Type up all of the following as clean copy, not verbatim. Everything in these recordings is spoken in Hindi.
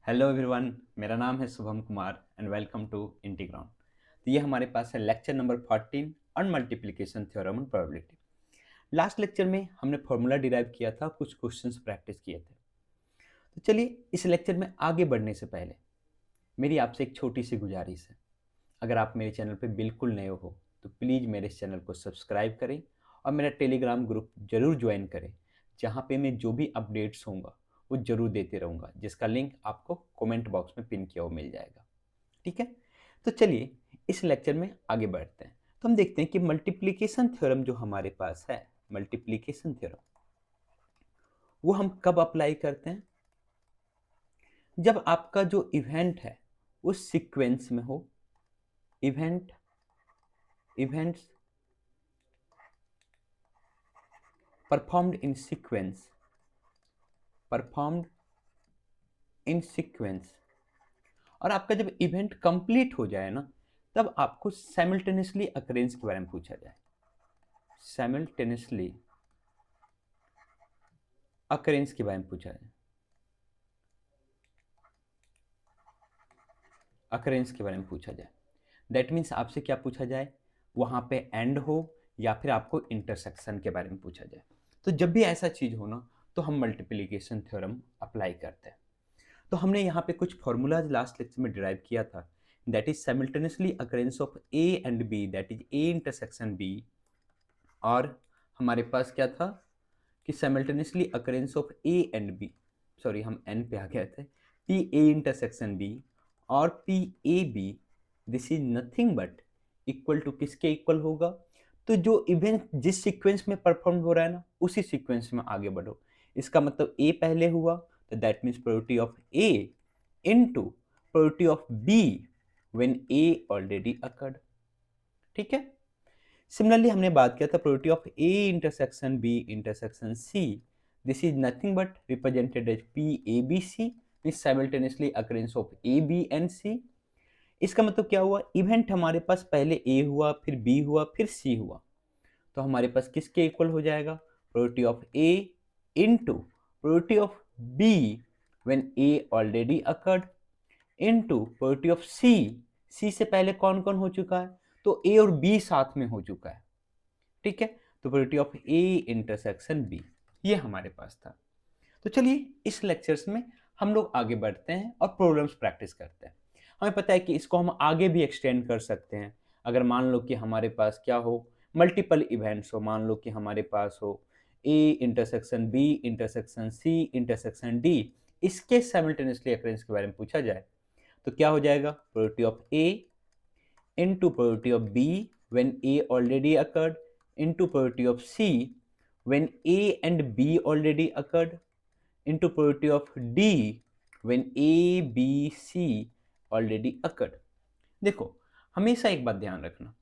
हेलो एवरीवन, मेरा नाम है Shubham Kumar and welcome to Integround. तो ये हमारे पास है lecture number 14 on multiplication theorem and probability. Last lecture में हमने फॉर्मूला डिराइव किया था, कुछ क्वेश्चंस प्रैक्टिस किए थे। तो चलिए इस लेक्चर में आगे बढ़ने से पहले मेरी आपसे एक छोटी सी गुजारिश है। अगर आप मेरे चैनल पे बिल्कुल नए हो तो प्लीज़ मेरे इस चैनल को सब्सक्राइब करें और मेरा टेलीग्राम ग्रुप जरूर ज्वाइन करें, जहाँ पे मैं जो भी अपडेट्स होऊंगा वो जरूर देते रहूँगा, जिसका लिंक आपको कमेंट बॉक्स में पिन किया हुआ मिल जाएगा। ठीक है, तो चलिए इस लेक्चर में आगे बढ़ते हैं। तो हम देखते हैं कि मल्टीप्लिकेशन थ्योरम जो हमारे पास है, मल्टीप्लिकेशन थ्योरम वो हम कब अप्लाई करते हैं? जब आपका जो इवेंट है वो सीक्वेंस में हो। Event events performed in sequence, performed in sequence। और आपका जब इवेंट कंप्लीट हो जाए ना, तब आपको साइमल्टेनियसली अकरेंस के बारे में पूछा जाए। साइमल्टेनियसली अकरेंस के बारे में पूछा जाए, अकरेंस के बारे में पूछा जाए। दैट मीन्स आपसे क्या पूछा जाए, वहां पे एंड हो या फिर आपको इंटरसेक्शन के बारे में पूछा जाए। तो जब भी ऐसा चीज हो ना, तो हम मल्टीप्लिकेशन थ्योरम अप्लाई करते हैं। तो हमने यहाँ पे कुछ फॉर्मूलाज लास्ट लेक्चर में डिराइव किया था। That is simultaneously occurrence of A and B, that is A intersection B. और हमारे पास क्या था कि simultaneously occurrence of A and B, sorry हम एन पे आ गए थे, पी ए इंटरसेक्शन बी और P A B, this is nothing but equal to किसके इक्वल होगा? तो जो इवेंट जिस सीक्वेंस में परफॉर्म हो रहा है ना, उसी सीक्वेंस में आगे बढ़ो। इसका मतलब ए पहले हुआ, तो that means probability of A into probability of B when A already occurred. ठीक है, सिमिलरली हमने बात किया था probability of A intersection B intersection C, this is nothing but represented as P A B C, means simultaneously occurrence of A B and C. इसका मतलब क्या हुआ, इवेंट हमारे पास पहले ए हुआ, फिर बी हुआ, फिर सी हुआ। तो हमारे पास किसके इक्वल हो जाएगा? Probability of A into probability of B when A already occurred into probability of C. C से पहले कौन कौन हो चुका है? तो ए और बी साथ में हो चुका है। ठीक है, तो probability of A intersection B, ये हमारे पास था। तो चलिए इस लेक्चर्स में हम लोग आगे बढ़ते हैं और प्रॉब्लम्स प्रैक्टिस करते हैं। हमें पता है कि इसको हम आगे भी एक्सटेंड कर सकते हैं। अगर मान लो कि हमारे पास क्या हो, मल्टीपल इवेंट्स हो, मान लो कि हमारे पास हो A intersection B intersection C intersection D, इसके साइमल्टेनियसली अकरेंस के बारे में पूछा जाए, तो क्या हो जाएगा? Probability of A into probability of B when A already occurred into probability of C when A and B already occurred into probability of D when A, B, C already occurred। देखो, हमेशा एक बात ध्यान रखना,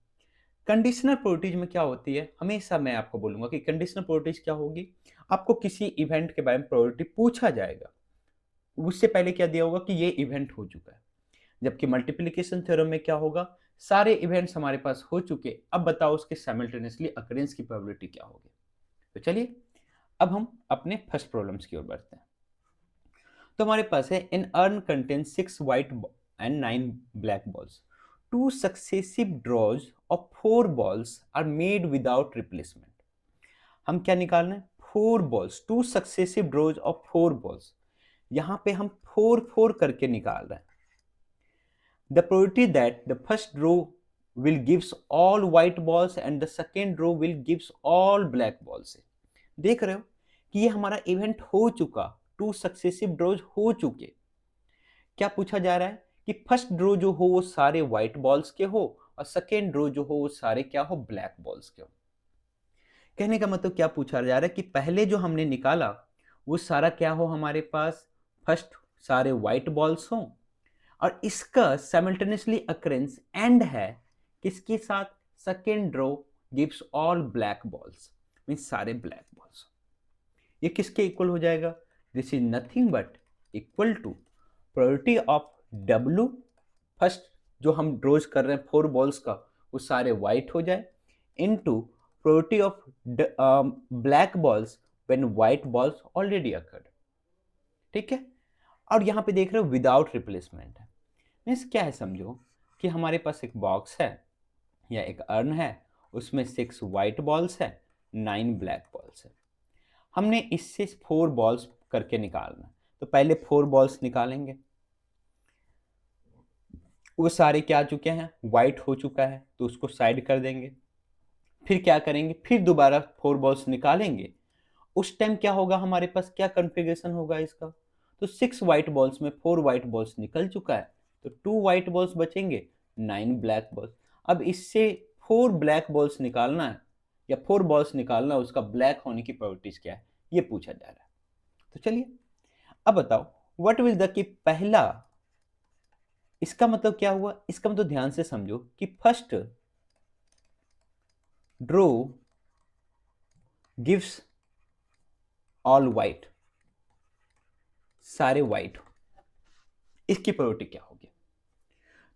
कंडीशनल प्रोबेबिलिटीज में क्या होती है, हमेशा मैं आपको बोलूंगा कि कंडीशनल प्रोबेबिलिटीज क्या होगी, आपको किसी इवेंट के बारे में प्रोबेबिलिटी पूछा जाएगा, उससे पहले क्या दिया होगा कि ये इवेंट हो चुका है। जबकि मल्टीप्लिकेशन थ्योरम में क्या होगा, सारे इवेंट्स हमारे पास हो चुके, अब बताओ उसके साइमल्टेनियसली अकरेंस की प्रोबेबिलिटी क्या होगी। तो चलिए अब हम अपने फर्स्ट प्रॉब्लम्स की ओर बढ़ते हैं। तो हमारे पास है an urn contain 6 white and 9 black balls, two successive draws of 4 balls are made without replacement. हम क्या निकाल रहे हैं? 4 balls, two successive draws of 4 balls. यहां पे हम 4 4 करके निकाल रहे हैं। The probability that the first row will gives all white balls and the second row will gives all black balls है। देख रहे हो कि ये हमारा इवेंट हो चुका, टू सक्सेसिव ड्रॉज हो चुके। क्या पूछा जा रहा है कि फर्स्ट ड्रॉ जो हो वो सारे व्हाइट बॉल्स के हो और सेकेंड ड्रॉ जो हो वो सारे क्या हो? ब्लैक बॉल्स के हो। कहने का मतलब क्या पूछा जा रहा है कि पहले जो हमने निकाला वो सारा क्या हो हमारे पास? फर्स्ट सारे व्हाइट बॉल्स हो और इसका साइमल्टेनियसली अकरेंस एंड है किसके साथ? Second row gives all black balls, means सारे ब्लैक बॉल्स। ये किसके इक्वल हो जाएगा? This is nothing but equal to probability of W, first जो हम ड्रॉज कर रहे हैं 4 बॉल्स का वो सारे व्हाइट हो जाए, into probability of black balls when white balls already occurred. ठीक है, और यहाँ पे देख रहे हो विदाउट रिप्लेसमेंट है। मीन्स क्या है, समझो कि हमारे पास एक बॉक्स है या एक अर्न है, उसमें 6 वाइट बॉल्स है, 9 ब्लैक बॉल्स है। हमने इससे 4 बॉल्स करके निकालना, तो पहले 4 बॉल्स निकालेंगे। वो सारे क्या आ चुके हैं, वाइट हो चुका है, तो उसको साइड कर देंगे। फिर क्या करेंगे, फिर दोबारा 4 बॉल्स निकालेंगे। उस टाइम क्या होगा, हमारे पास क्या कन्फिग्रेशन होगा इसका, तो 6 वाइट बॉल्स में 4 वाइट बॉल्स निकल चुका है, तो 2 वाइट बॉल्स बचेंगे, 9 ब्लैक बॉल्स। अब इससे 4 ब्लैक बॉल्स निकालना है या 4 बॉल्स निकालना है, उसका ब्लैक होने की प्रोबेबिलिटीज क्या है, ये पूछा जा रहा है। तो चलिए अब बताओ व्हाट विल द, कि पहला, इसका मतलब क्या हुआ, इसका मतलब ध्यान से समझो कि first draw gives all white, सारे वाइट, इसकी प्रोबेबिलिटी क्या होगी।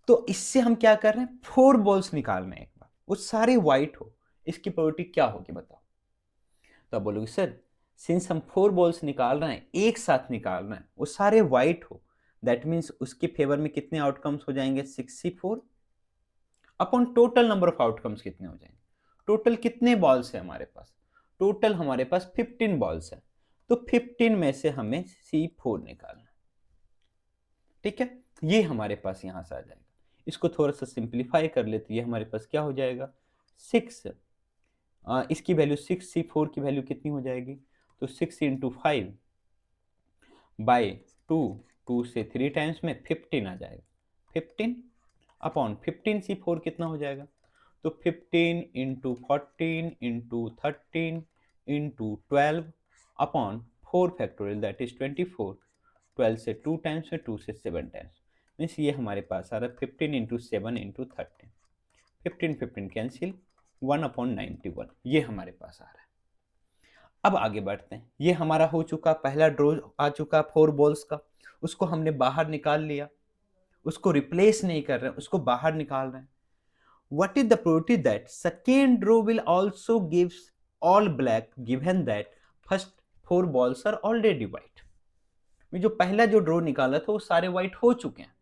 तो इससे हम क्या कर रहे हैं, 4 बॉल्स निकाल रहे हैं एक बार, वो सारे वाइट हो, इसकी प्रोबेबिलिटी क्या होगी बताओ। तो आप बोलोगे सर सिंस हम 4 बॉल्स निकाल रहे हैं, एक साथ निकाल रहे हैं, वो सारे वाइट हो, दैट मीन्स उसके फेवर में कितने आउटकम्स हो जाएंगे, 64 upon total number of outcomes कितने हो जाएंगे। टोटल कितने बॉल्स है हमारे पास, टोटल हमारे पास 15 बॉल्स है, तो 15 में से हमें C4 निकालना, ठीक है। ये हमारे पास यहां से आ जाएगा। इसको थोड़ा सा सिंप्लीफाई कर लेते, ये हमारे पास क्या हो जाएगा, 6, इसकी वैल्यू 6, C4 की वैल्यू कितनी हो जाएगी, तो 6 इंटू 5 बाई 2, 2 से 3 टाइम्स में 15 आ जाएगा, 15 अपॉन 15 C4 कितना हो जाएगा, तो 15 into 14 into 13 into 12 upon 4 factorial that is 24, 12 से 2 टाइम्स में 2 से 7 टाइम्स, मीन्स ये हमारे पास आ रहा है 15 इंटू 7 इंटू 13, 15 15 कैंसिल, 1/91, ये हमारे पास आ रहा है। अब आगे बढ़ते हैं, ये हमारा हो चुका, पहला ड्रॉ आ चुका 4 बॉल्स का, उसको हमने बाहर निकाल लिया, उसको रिप्लेस नहीं कर रहे हैं, उसको बाहर निकाल रहे हैं। What is the probability that second row will also gives all black given that first 4 balls are already white? में जो पहला जो ड्रॉ निकाला था वो सारे वाइट हो चुके हैं,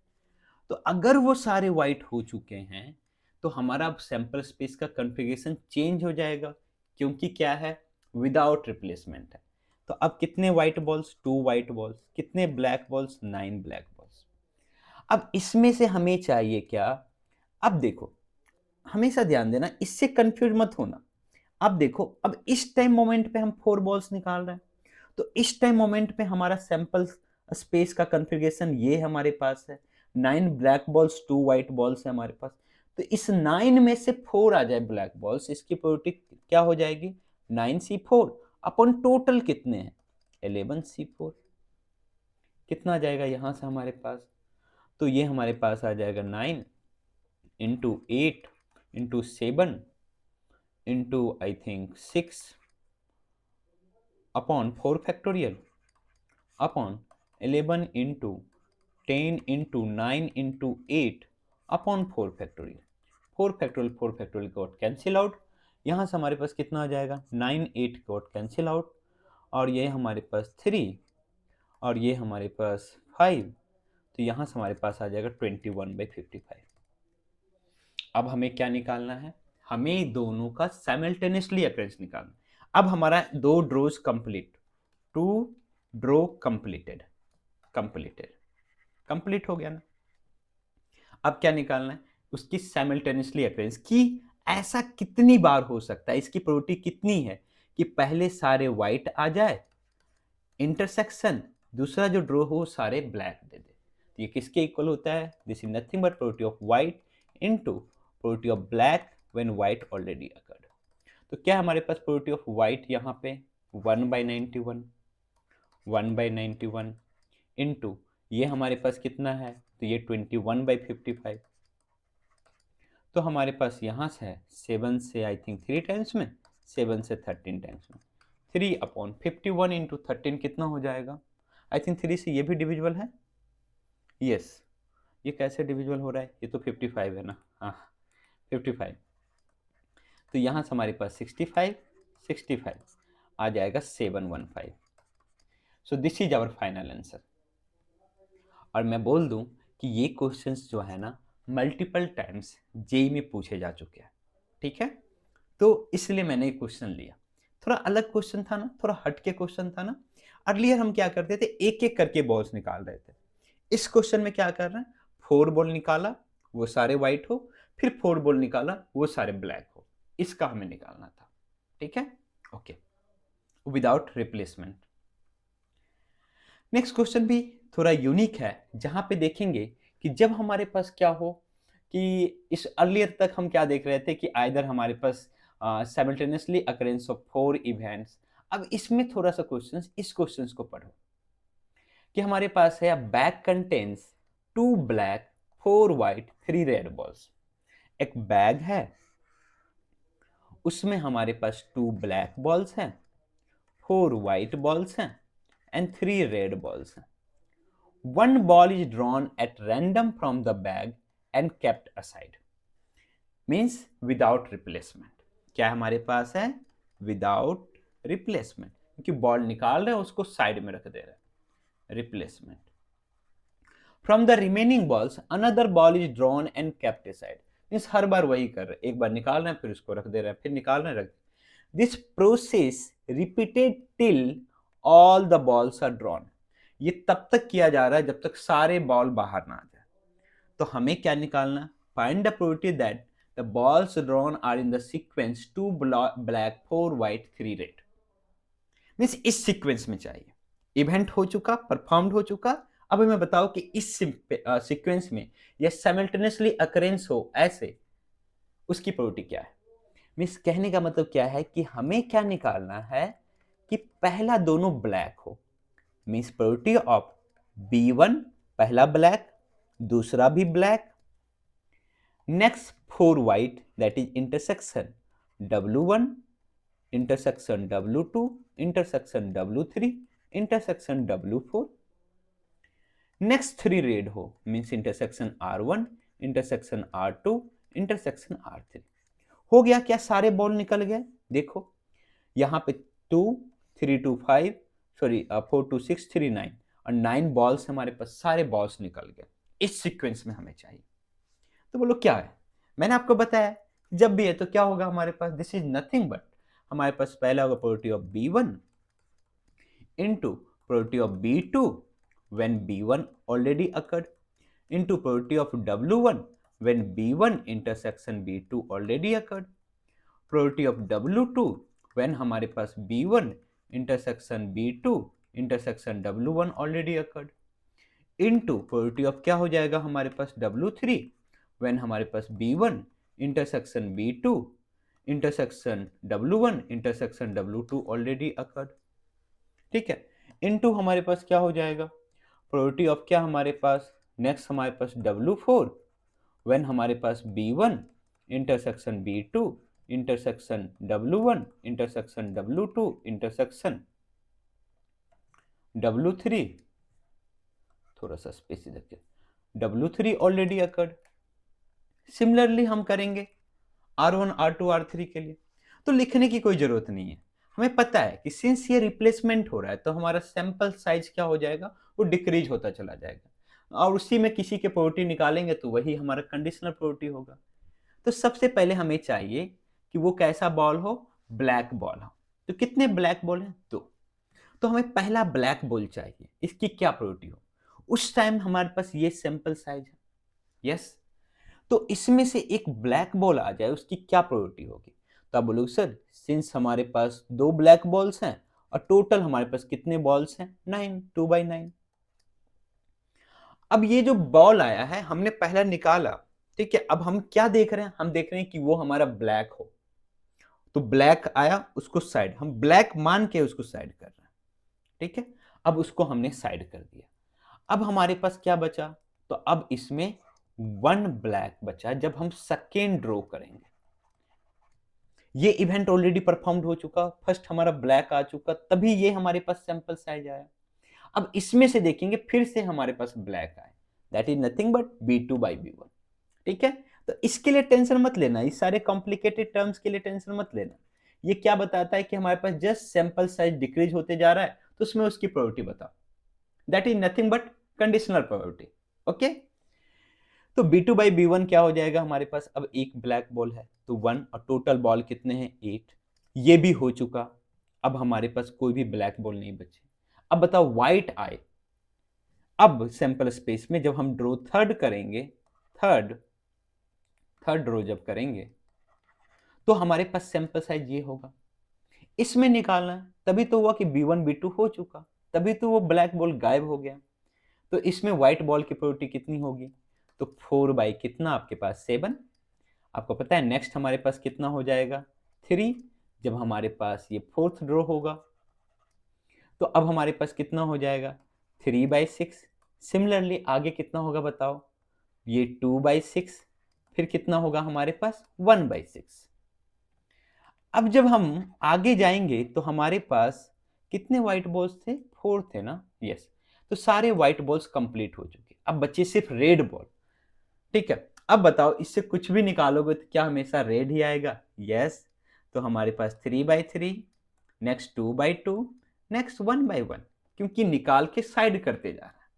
तो अगर वो सारे वाइट हो चुके हैं तो हमारा सैंपल स्पेस का कॉन्फ़िगरेशन चेंज हो जाएगा, क्योंकि क्या है, विदाउट रिप्लेसमेंट है। तो अब कितने वाइट बॉल्स, 2 वाइट बॉल्स, कितने ब्लैक बॉल्स, 9 ब्लैक बॉल्स। अब इसमें से हमें चाहिए क्या, अब देखो हमेशा ध्यान देना, इससे कंफ्यूज मत होना। अब देखो, अब इस टाइम मोमेंट पे हम 4 बॉल्स निकाल रहे हैं, तो इस टाइम मोमेंट पे हमारा सैंपल स्पेस का कॉन्फ़िगरेशन ये हमारे पास है, 9 ब्लैक बॉल्स 2 वाइट बॉल्स है हमारे पास। तो इस 9 में से 4 आ जाए ब्लैक बॉल्स, इसकी प्रोबेबिलिटी क्या हो जाएगी, 9C4 अपन टोटल कितने हैं, 11C4। कितना आ जाएगा यहां से हमारे पास, तो ये हमारे पास आ जाएगा 9 into 8 into 7 into I think 6 upon 4 factorial upon 11 into 10 into 9 into 8 upon 4 factorial, 4 factorial got cancel out. यहाँ से हमारे पास कितना आ जाएगा, 9 8 गॉट कैंसिल आउट, और ये हमारे पास 3 और ये हमारे पास 5, तो यहाँ से हमारे पास आ जाएगा 21/55। अब हमें क्या निकालना है, हमें दोनों का साइमल्टेनियसली अकरेंस निकालना। अब हमारा 2 draws complete, 2 draw completed, complete हो गया ना। अब क्या निकालना है, उसकी साइमल्टेनियसली अकरेंस की, ऐसा कितनी बार हो सकता है, इसकी प्रोबेबिलिटी कितनी है कि पहले सारे वाइट आ जाए इंटरसेक्शन, दूसरा जो ड्रॉ हो सारे ब्लैक दे दे। तो ये किसके इक्वल होता है, this is nothing but probability of white into probability of black when white already occurred. तो क्या हमारे पास प्रोबेबिलिटी ऑफ वाइट यहाँ पे 1/91, 1/91 इनटू ये हमारे पास कितना है, तो ये 21/55। तो हमारे पास यहाँ से है 7 से आई थिंक 3 टाइम्स में, 7 से 13 टाइम्स में, 3/51 इंटू 13 कितना हो जाएगा, आई थिंक 3 से ये भी डिविजिबल है, यस। ये कैसे डिविजिबल हो रहा है, ये तो 55 है ना, हाँ 55। तो यहाँ से हमारे पास 65 आ जाएगा 715। So this is our final answer. और मैं बोल दूं कि ये क्वेश्चंस जो है ना मल्टीपल टाइम्स जेई में पूछे जा चुके हैं, ठीक है। तो इसलिए मैंने ये क्वेश्चन लिया, थोड़ा अलग क्वेश्चन था ना, थोड़ा हट के क्वेश्चन था ना। अर्लियर हम क्या करते थे, एक एक करके बॉल्स निकाल रहे थे। इस क्वेश्चन में क्या कर रहे हैं, 4 बॉल निकाला वो सारे व्हाइट हो, फिर 4 बॉल निकाला वो सारे ब्लैक हो, इसका हमें निकालना था, ठीक है। Okay, without replacement. Next question भी थोड़ा यूनिक है, जहां पे देखेंगे कि जब हमारे पास क्या हो कि इस अर्लियर तक हम क्या देख रहे थे कि आइदर हमारे पास साइमल्टेनियसली अकरेंस ऑफ 4 इवेंट्स। अब इसमें थोड़ा सा क्वेश्चंस, इस क्वेश्चंस को पढ़ो कि हमारे पास है bag contains 2 black 4 white 3 red balls. एक बैग है, उसमें हमारे पास 2 ब्लैक बॉल्स हैं, 4 व्हाइट बॉल्स हैं एंड 3 रेड बॉल्स हैं। One ball is drawn at random from the bag and kept aside. Means without replacement. क्या हमारे पास है, without replacement, क्योंकि बॉल निकाल रहे हैं उसको साइड में रख दे रहे हैं, replacement. From the remaining balls, another ball is drawn and kept aside. Means हर बार वही कर रहे हैं, एक बार निकाल रहे हैं फिर उसको रख दे रहे हैं, फिर निकाल रहे हैं रख। This process repeated till all the balls are drawn. ये तब तक किया जा रहा है जब तक सारे बॉल बाहर ना आ जाए। तो हमें क्या निकालना, find the probability that the balls drawn are in the sequence 2 black 4 white 3 red. Means इस सीक्वेंस में चाहिए, इवेंट हो चुका, परफॉर्म्ड हो चुका, अब हमें बताओ कि इस सीक्वेंस में या साइमल्टेनियसली अकरेंस हो ऐसे, उसकी प्रोबेबिलिटी क्या है। मींस कहने का मतलब क्या है कि हमें क्या निकालना है कि पहला दोनों ब्लैक हो। मीन्स प्रोबेबिलिटी ऑफ B1 पहला ब्लैक दूसरा भी black, next 4 white that is intersection W1 intersection W2 intersection W3 intersection W4, next 3 red हो means intersection R1 intersection R2 intersection R3। हो गया क्या, सारे बॉल निकल गए। देखो यहाँ पे 2 3 2 5 सॉरी 4 2 6 3 9 और 9 बॉल्स हमारे पास, सारे बॉल्स निकल गए। इस सीक्वेंस में हमें चाहिए। तो बोलो क्या है, मैंने आपको बताया जब भी है तो क्या होगा हमारे पास, दिस इज नथिंग बट हमारे पास पहला होगा probability of B1 into probability of B2 when B1 already occurred into probability of W1 when B1 intersection B2 already occurred, probability of W2 when हमारे पास B1 intersection B2 intersection W1 already occurred, into probability of क्या हो जाएगा हमारे पास W3 व्हेन हमारे पास B1 intersection B2 intersection W1 intersection W2 already occurred, ठीक है। इनटू हमारे पास क्या हो जाएगा, प्रोबेबिलिटी ऑफ क्या हमारे पास, नेक्स्ट हमारे पास W4 व्हेन हमारे पास B1 intersection B2 intersection W1 intersection W2 intersection W3, थोड़ा सा स्पेस इधर के, W3 ऑलरेडी अकर्ड। सिमिलरली हम करेंगे R1 R2 R3 के लिए, तो लिखने की कोई जरूरत नहीं है, हमें पता है कि सिंस ये रिप्लेसमेंट हो रहा है तो हमारा सैंपल साइज क्या हो जाएगा, वो डिक्रीज होता चला जाएगा और उसी में किसी के प्रोबेबिलिटी निकालेंगे तो वही हमारा कंडीशनल प्रोबेबिलिटी होगा। तो सबसे पहले हमें चाहिए कि वो कैसा बॉल हो, ब्लैक बॉल हो। तो कितने ब्लैक बॉल हैं, दो। तो हमें पहला ब्लैक बॉल चाहिए, इसकी क्या प्रोबेबिलिटी हो, उस टाइम हमारे पास ये सैंपल साइज है, यस। तो इसमें से एक ब्लैक बॉल आ जाए उसकी क्या प्रोबेबिलिटी होगी, तो आप बोलोगे सर सिंस हमारे पास 2 ब्लैक बॉल्स हैं और टोटल हमारे पास कितने बॉल्स हैं, 9, 2/9। अब ये जो बॉल आया है हमने पहला निकाला, ठीक है। अब हम क्या देख रहे हैं, हम देख रहे हैं कि वो हमारा ब्लैक हो, तो ब्लैक आया उसको साइड, हम ब्लैक मान के उसको साइड कर रहे हैं, ठीक है। अब उसको हमने साइड कर दिया, अब हमारे पास क्या बचा, तो अब इसमें 1 ब्लैक बचा। जब हम सेकेंड ड्रॉ करेंगे, ये इवेंट ऑलरेडी परफॉर्म्ड हो चुका, फर्स्ट हमारा ब्लैक आ चुका, तभी ये हमारे पास सैंपल साइज आया। अब इसमें से देखेंगे फिर से हमारे पास ब्लैक आए, that is nothing but B2/B1, ठीक है। तो इसके लिए टेंशन मत लेना, इस सारे कॉम्प्लिकेटेड टर्म्स के लिए टेंशन मत लेना। ये क्या बताता है कि हमारे पास जस्ट सैंपल साइज डिक्रीज होते जा रहा है, तो उसमें उसकी प्रोबेबिलिटी बताओ, that is nothing but conditional probability. Okay, तो B2 बाई B1 क्या हो जाएगा हमारे पास, अब एक ब्लैक बॉल है तो 1 और टोटल बॉल कितने हैं 8, ये भी हो चुका। अब हमारे पास कोई भी ब्लैक बॉल नहीं बचे। अब बताओ व्हाइट आए। अब सैंपल स्पेस में जब हम ड्रॉ थर्ड करेंगे, थर्ड ड्रॉ जब करेंगे तो हमारे पास सैंपल साइज ये होगा। इसमें निकालना है, तभी तो हुआ कि B1 B2 हो चुका, तभी तो वो ब्लैक बॉल गायब हो गया। तो इसमें व्हाइट बॉल की प्रोबेबिलिटी कितनी होगी, तो 4 बाई कितना आपके पास 7। आपको पता है नेक्स्ट हमारे पास कितना हो जाएगा 3, जब हमारे पास ये फोर्थ ड्रॉ होगा तो अब हमारे पास कितना हो जाएगा 3 बाई 6। सिमिलरली आगे कितना होगा बताओ, ये 2 बाई 6, फिर कितना होगा हमारे पास 1 बाई 6। अब जब हम आगे जाएंगे तो हमारे पास कितने व्हाइट बॉल्स थे, 4 थे ना, यस। तो सारे व्हाइट बॉल्स कंप्लीट हो चुके, अब बचे सिर्फ रेड बॉल। ठीक है, अब बताओ इससे कुछ भी निकालोगे तो क्या हमेशा रेड ही आएगा, यस। तो हमारे पास 3 by 3, next 2 by 2, next 1 by 1, क्योंकि निकाल के साइड करते जा रहा है।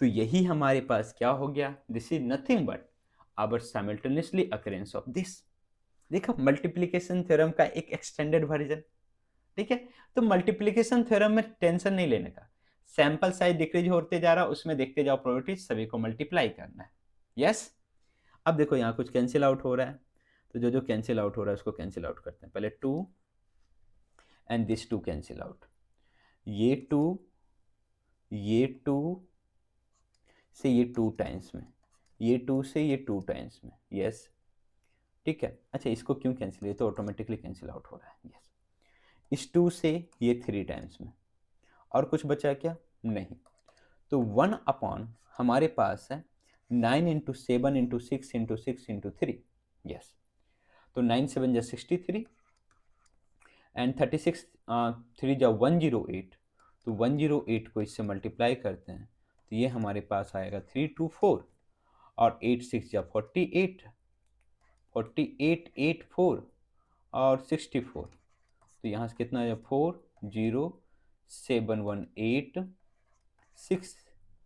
तो यही हमारे पास क्या हो गया, this is nothing but our simultaneously occurrence of this. देखो मल्टीप्लिकेशन थ्योरम का एक एक्सटेंडेड वर्जन। ठीक है, तो मल्टीप्लिकेशन थ्योरम में टेंशन नहीं लेने का, सैंपल साइज डिक्रीज होते जा रहा है, उसमें देखते जाओ प्रोबेबिलिटी, सभी को मल्टीप्लाई करना है, यस। अब देखो यहाँ कुछ कैंसिल आउट हो रहा है, तो जो जो कैंसिल आउट हो रहा है उसको कैंसिल आउट करते हैं। पहले 2 एंड दिस 2 कैंसिल आउट, ये 2 से ये 2 टाइम्स में, ये 2 से ये 2 टाइम्स में, यस। ठीक है, अच्छा इसको क्यों कैंसिल, ये तो ऑटोमेटिकली कैंसिल आउट हो रहा है, यस। इस 2 से ये 3 टाइम्स में, और कुछ बचा क्या, नहीं। तो 1 अपॉन हमारे पास है 9 into 7 into 6 into 6 into 3, yes. तो 9 7 जा 63 एंड 36 3 जा 108, तो 108 को इससे मल्टीप्लाई करते हैं तो ये हमारे पास आएगा 324, और 8 6 जा 48, 48 8 4 और 64, तो यहाँ से कितना है 4 0 7 1 8 6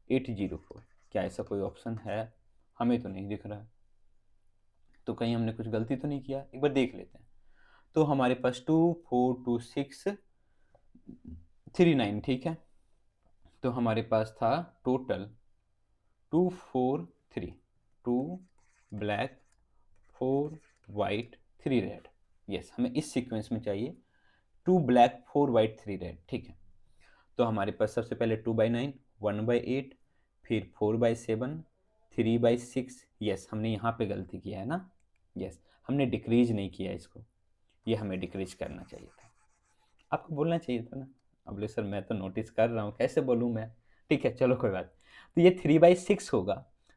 8 0 4। क्या ऐसा कोई ऑप्शन है, हमें तो नहीं दिख रहा है, तो कहीं हमने कुछ गलती तो नहीं किया, एक बार देख लेते हैं। तो हमारे पास 2 4 2 6 3 9, ठीक है। तो हमारे पास था total 2 4 3, 2 black 4 white 3 red, yes. हमें इस सीक्वेंस में चाहिए 2 ब्लैक 4 वाइट 3 रेड, ठीक है। तो हमारे पास सबसे पहले 2 बाई 9, 1 बाई 8, फिर 4 बाई 7, 3 बाई 6, यस। हमने यहाँ पे गलती किया है ना, यस। हमने डिक्रीज नहीं किया इसको, ये हमें डिक्रीज करना चाहिए था, आपको बोलना चाहिए था ना। अब बोले सर मैं तो नोटिस कर रहा हूँ, कैसे बोलूँ मैं, ठीक है चलो कोई बात। तो ये 3 बाई 6 होगा,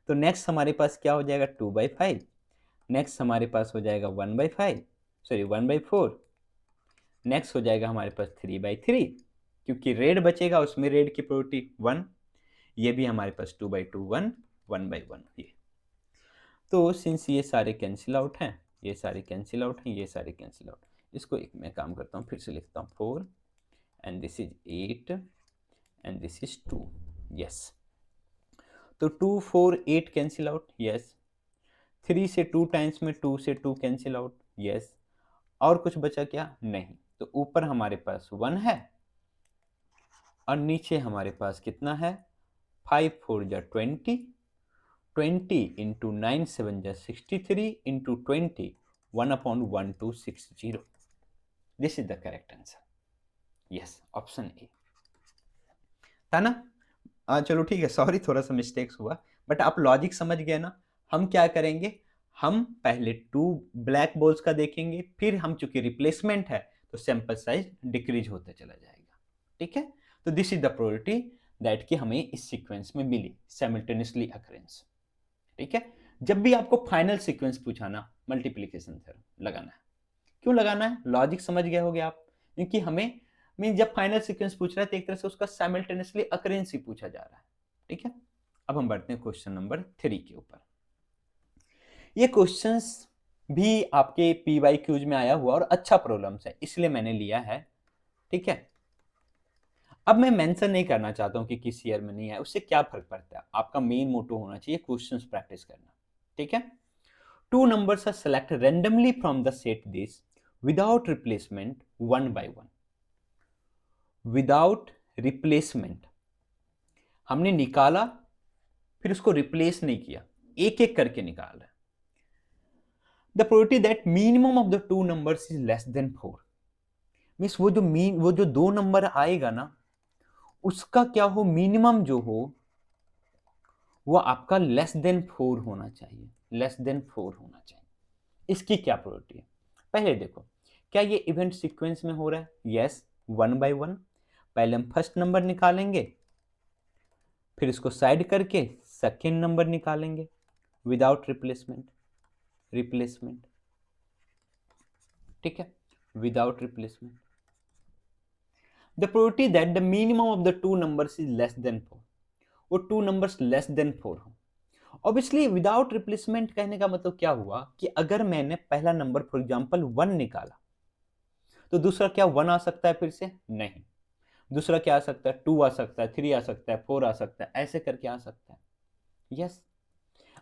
तो नेक्स्ट हमारे पास क्या हो जाएगा 2 बाई 5, नेक्स्ट हमारे पास हो जाएगा 1 बाई 5, सॉरी 1 बाई 4, नेक्स्ट हो जाएगा हमारे पास 3 बाई 3, क्योंकि रेड बचेगा उसमें रेड की प्रोबेबिलिटी 1, ये भी हमारे पास 2 बाई 2 1, 1 बाई 1 ये। तो सिंस ये सारे कैंसिल आउट हैं, ये सारे कैंसिल आउट हैं, ये सारे कैंसिल आउट, इसको एक मैं काम करता हूँ फिर से लिखता हूँ 4 and this is 8 and this is 2, yes. तो 2 4 8 कैंसिल आउट, यस। 3 से 2 टाइम्स में 2 से 2 कैंसिल आउट, यस। और कुछ बचा क्या, नहीं। तो ऊपर हमारे पास 1 है और नीचे हमारे पास कितना है 5 4 जा 20, 20 इंटू 9 7 जा 63 into 20, 1/1260, this is the correct answer, yes option A था ना। चलो ठीक है, सॉरी थोड़ा सा मिस्टेक्स हुआ, बट आप लॉजिक समझ गए ना। हम क्या करेंगे, हम पहले 2 ब्लैक बॉल्स का देखेंगे, फिर हम चूंकि रिप्लेसमेंट है तो सैंपल साइज डिक्रीज होते चला जाएगा, ठीक है। तो this is the probability that कि हमें इस सीक्वेंस में मिली साइमल्टेनियसली अकरेंस, ठीक है। जब भी आपको फाइनल सीक्वेंस पूछाना, मल्टीप्लिकेशन थ्योरम लगाना है। क्यों लगाना है, लॉजिक समझ गए होगे आप, क्योंकि हमें मीन जब फाइनल सीक्वेंस पूछ रहा है तो एक तरह से उसका साइमल्टेनियसली अकरेंस ही पूछा जा रहा है, ठीक है। अब हम बढ़ते हैं क्वेश्चन नंबर 3 के ऊपर। ये क्वेश्चंस भी आपके PYQs में आया हुआ और अच्छा प्रॉब्लम्स है, इसलिए मैंने लिया है, ठीक है। अब मैं मेंशन नहीं करना चाहता हूं कि किस ईयर में नहीं है, उससे क्या फर्क पड़ता है, आपका मेन मोटो होना चाहिए क्वेश्चंस प्रैक्टिस करना, ठीक है। Two numbers are select randomly from the set this without replacement one by one. Without replacement हमने निकाला, फिर उसको रिप्लेस नहीं किया, एक एक करके निकाल रहे हैं। The probability that minimum of the two numbers is less than 4 means वो जो दो नंबर आएगा ना, उसका क्या हो, मिनिमम जो हो वो आपका लेस देन 4 होना चाहिए, लेस देन 4 होना चाहिए। इसकी क्या प्रोबेबिलिटी है, पहले देखो, क्या ये इवेंट सीक्वेंस में हो रहा है, यस, वन बाय वन। पहले हम फर्स्ट नंबर निकालेंगे, फिर इसको साइड करके सेकेंड नंबर निकालेंगे विदाउट रिप्लेसमेंट, रिप्लेसमेंट, ठीक है, without replacement. The probability that the minimum of the two numbers is less than 4, वो टू नंबर्स लेस देन 4 हो। ऑब्वियसली विदाउट रिप्लेसमेंट कहने का मतलब क्या हुआ कि अगर मैंने पहला नंबर फॉर एग्जांपल 1 निकाला, तो दूसरा क्या 1 आ सकता है फिर से, नहीं, दूसरा क्या आ सकता है, 2 आ सकता है, 3 आ सकता है, 4 आ सकता है, ऐसे करके आ सकता है, यस।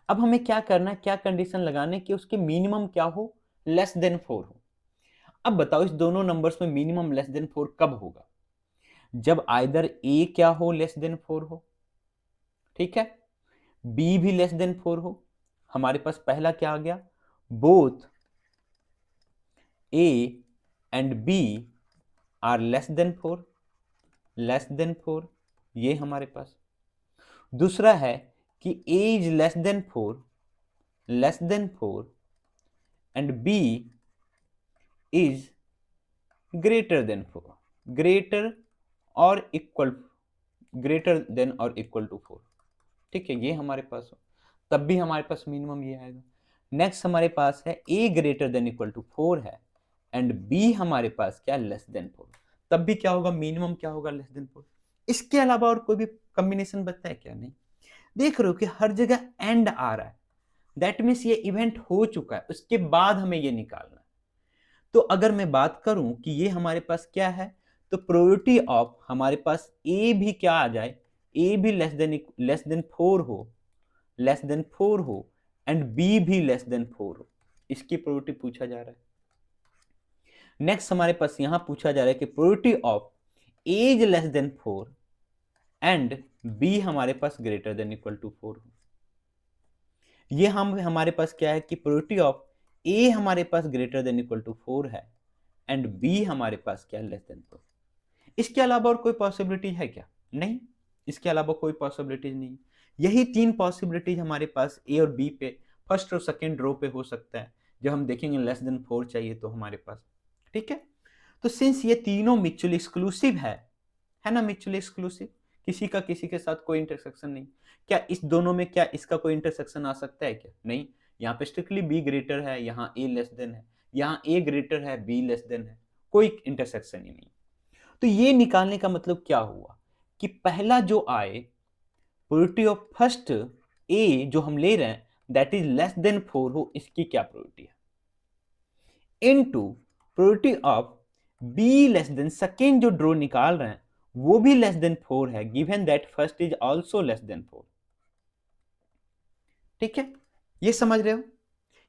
अब हमें क्या करना है, क्या कंडीशन लगाने कि उसके मिनिमम क्या हो, लेस देन 4 हो। अब बताओ इस दोनों नंबर्स में मिनिमम लेस देन 4 कब होगा, जब आइदर ए क्या हो, लेस देन 4 हो, ठीक है, बी भी लेस देन 4 हो। हमारे पास पहला क्या आ गया, both A and B are less than 4, less than 4, ये हमारे पास। दूसरा है कि A is less than 4, less than 4 and B is greater than 4, greater और इक्वल, ग्रेटर देन और इक्वल टू 4, ठीक है, ये हमारे पास हो, तब भी हमारे पास मिनिमम ये आएगा। नेक्स्ट हमारे पास है ए ग्रेटर देन इक्वल टू 4 है एंड बी हमारे पास क्या, लेस देन 4, तब भी क्या होगा, मिनिमम क्या होगा, लेस देन 4। इसके अलावा और कोई भी कॉम्बिनेशन बचता है क्या, नहीं। देख रहे हो कि हर जगह एंड आ रहा है, दैट मीन्स ये इवेंट हो चुका है, उसके बाद हमें ये निकालना है। तो अगर मैं बात करूं कि ये हमारे पास क्या है, तो प्रोबेबिलिटी ऑफ हमारे पास ए भी क्या आ जाए, ए भी लेस देन 4 हो, लेस देन 4 हो एंड बी भी लेस देन 4 हो, इसकी प्रोबेबिलिटी पूछा जा रहा है। नेक्स्ट हमारे पास यहां पूछा जा रहा है कि probability of A is less than 4 and B हमारे पास ग्रेटर देन इक्वल टू 4 हो। ये हमारे पास क्या है कि प्रोबेबिलिटी ऑफ ए हमारे पास ग्रेटर देन इक्वल टू 4 है एंड बी हमारे पास क्या, लेस देन 4। इसके अलावा और कोई पॉसिबिलिटी है क्या, नहीं, इसके अलावा कोई पॉसिबिलिटीज नहीं। यही तीन पॉसिबिलिटीज हमारे पास ए और बी पे, फर्स्ट और सेकेंड रो पे हो सकता है, जब हम देखेंगे लेस देन 4 चाहिए तो हमारे पास, ठीक है। तो सिंस ये तीनों म्यूचुअली एक्सक्लूसिव है ना, म्यूचुअली एक्सक्लूसिव, किसी का किसी के साथ कोई इंटरसेक्शन नहीं। क्या इस दोनों में क्या इसका कोई इंटरसेक्शन आ सकता है क्या, नहीं, यहाँ पे स्ट्रिक्टली बी ग्रेटर है, यहाँ ए लेस देन है, यहाँ ए ग्रेटर है, बी लेस देन है, कोई इंटरसेक्शन ही नहीं। तो ये निकालने का मतलब क्या हुआ कि पहला जो आए, प्रोबेबिलिटी ऑफ फर्स्ट ए जो हम ले रहे हैं दैट इज लेस देन 4 हो, इसकी क्या प्रोबेबिलिटी है, into probability of be less than, second जो ड्रॉ निकाल रहे हैं वो भी लेस देन 4 है, given that first is also less than 4, ठीक है, ये समझ रहे हो,